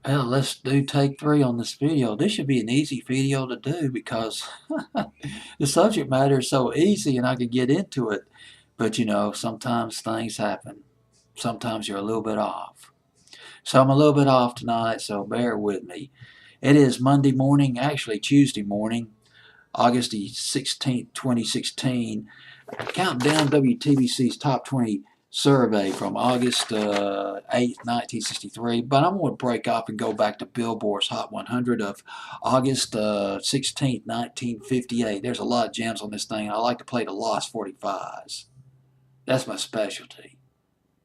Well, let's do take 3 on this video. This should be an easy video to do because the subject matter is so easy and I can get into it. But you know, sometimes things happen. Sometimes you're a little bit off. So I'm a little bit off tonight, so bear with me. It is Monday morning, actually Tuesday morning, August the 16th, 2016. Counting down WTBC's top 20 survey from August 8th, 1963. But I'm going to break off and go back to Billboard's Hot 100 of August 16th, 1958. There's a lot of gems on this thing. I like to play the Lost 45s. That's my specialty.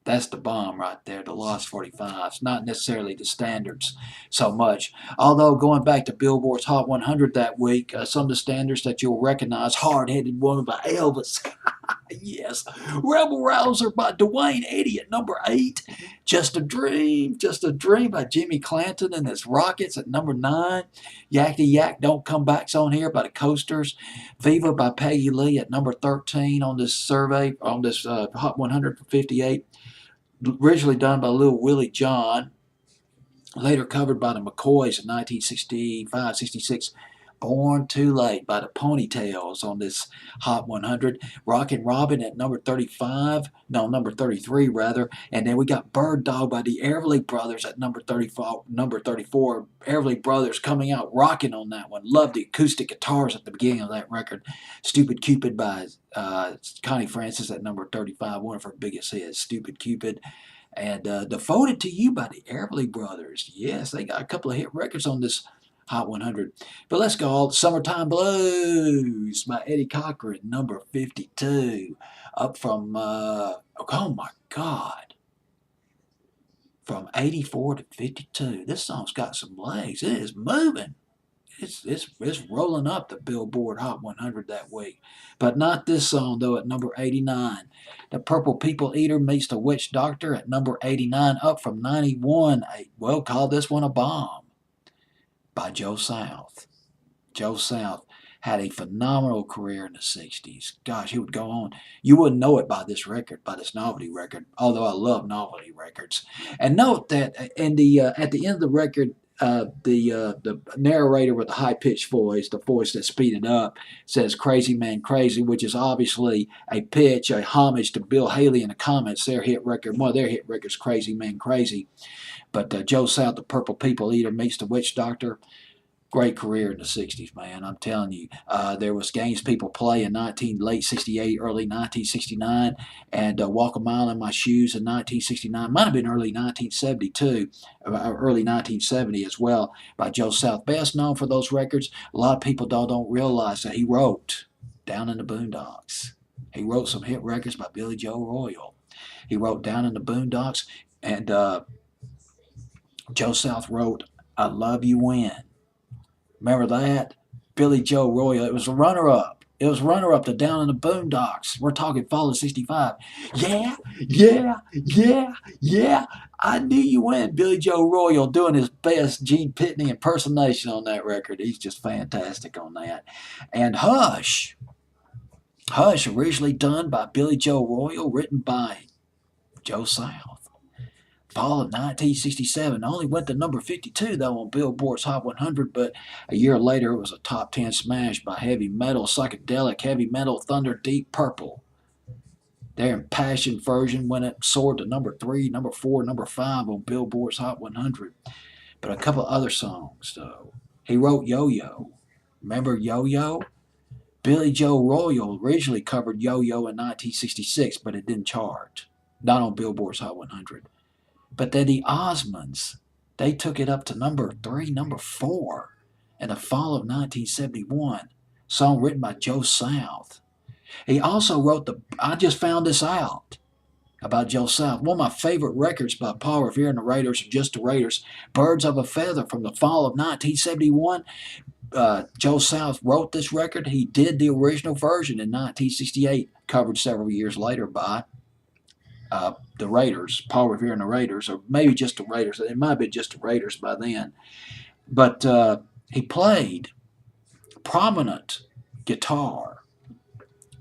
That's the bomb right there, the Lost 45s, not necessarily the standards so much. Although, going back to Billboard's Hot 100 that week, some of the standards that you'll recognize: Hard Headed Woman by Elvis. Yes. Rebel Rouser by Dwayne Eddy at number 8. Just a Dream by Jimmy Clanton and his Rockets at number 9. Yakety Yak Don't Come Back's on here by the Coasters. Fever by Peggy Lee at number 13 on this survey, on this Hot 100 for 58. Originally done by Lil Willie John, later covered by the McCoys in 1965-66. Born Too Late by the Ponytails on this Hot 100. Rockin' Robin at number 35, no, number 33 rather. And then we got Bird Dog by the Everly Brothers at number 34. Everly Brothers coming out rocking on that one. Love the acoustic guitars at the beginning of that record. Stupid Cupid by Connie Francis at number 35, one of her biggest hits, Stupid Cupid. And Devoted to You by the Everly Brothers. Yes, they got a couple of hit records on this Hot 100. But let's go. Summertime Blues by Eddie Cochran, number 52. Up from, oh my God, from 84 to 52. This song's got some legs. It is moving. It's rolling up the Billboard Hot 100 that week. But not this song, though, at number 89. The Purple People Eater meets the Witch Doctor at number 89, up from 91. Well, call this one a bomb, by Joe South. Joe South had a phenomenal career in the 60s. Gosh, he would go on. You wouldn't know it by this record, by this novelty record, although I love novelty records. And note that in the at the end of the record, the narrator with the high-pitched voice, the voice that speeded up, says "Crazy Man Crazy," which is obviously a pitch, a homage to Bill Haley in the comments. Their hit record, one of their hit records, "Crazy Man Crazy." But Joe South, the Purple People Eater, meets the Witch Doctor. Great career in the 60s, man. I'm telling you. There was Games People Play in late 68, early 1969, and Walk a Mile in My Shoes in 1969. Might have been early 1972, early 1970 as well, by Joe South. Best known for those records. A lot of people don't realize that he wrote Down in the Boondocks. He wrote some hit records by Billy Joe Royal. He wrote Down in the Boondocks, and Joe South wrote I Love You When. Remember that? Billy Joe Royal. It was a runner-up. It was runner-up to Down in the Boondocks. We're talking fall of 65. Yeah, yeah, yeah, yeah. I knew you win. Billy Joe Royal doing his best Gene Pitney impersonation on that record. He's just fantastic on that. And Hush. Hush, originally done by Billy Joe Royal, written by Joe South. Fall of 1967. Only went to number 52, though, on Billboard's Hot 100, but a year later it was a top 10 smash by psychedelic heavy metal Thunder Deep Purple. Their impassioned version soared to number 3, number 4, number 5 on Billboard's Hot 100. But a couple other songs, though. He wrote Yo-Yo. Remember Yo-Yo? Billy Joe Royal originally covered Yo-Yo in 1966, but it didn't chart. Not on Billboard's Hot 100. But then the Osmonds, they took it up to number 3, number 4 in the fall of 1971. Song written by Joe South. He also wrote I just found this out about Joe South. One of my favorite records by Paul Revere and the Raiders, or just the Raiders, Birds of a Feather from the fall of 1971. Joe South wrote this record. He did the original version in 1968, covered several years later by the Raiders, Paul Revere and the Raiders, or maybe just the Raiders. It might have been just the Raiders by then. But he played prominent guitar,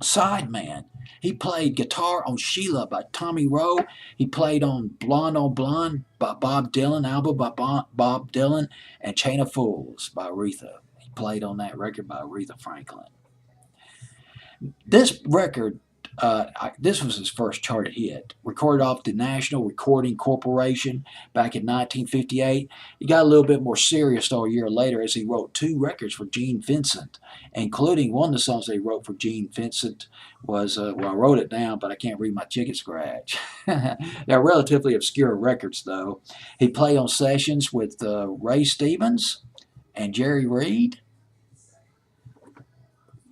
sideman, He played guitar on Sheila by Tommy Rowe. He played on Blonde on Blonde by Bob Dylan, album by Bob Dylan, and Chain of Fools by Aretha. He played on that record by Aretha Franklin. This record, this was his first charted hit. Recorded off the National Recording Corporation back in 1958. He got a little bit more serious though a year later as he wrote 2 records for Gene Vincent, including one of the songs they wrote for Gene Vincent was, well, I wrote it down, but I can't read my chicken scratch. They're relatively obscure records though. He played on sessions with Ray Stevens and Jerry Reed.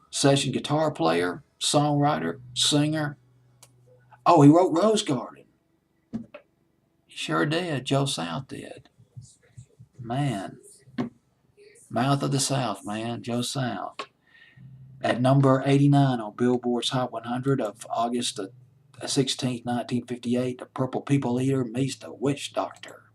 Session guitar player, songwriter, singer. Oh, he wrote Rose Garden. He sure did. Joe South did. Man. Mouth of the South, man. Joe South. At number 89 on Billboard's Hot 100 of August 16, 1958, the Purple People Eater meets the Witch Doctor.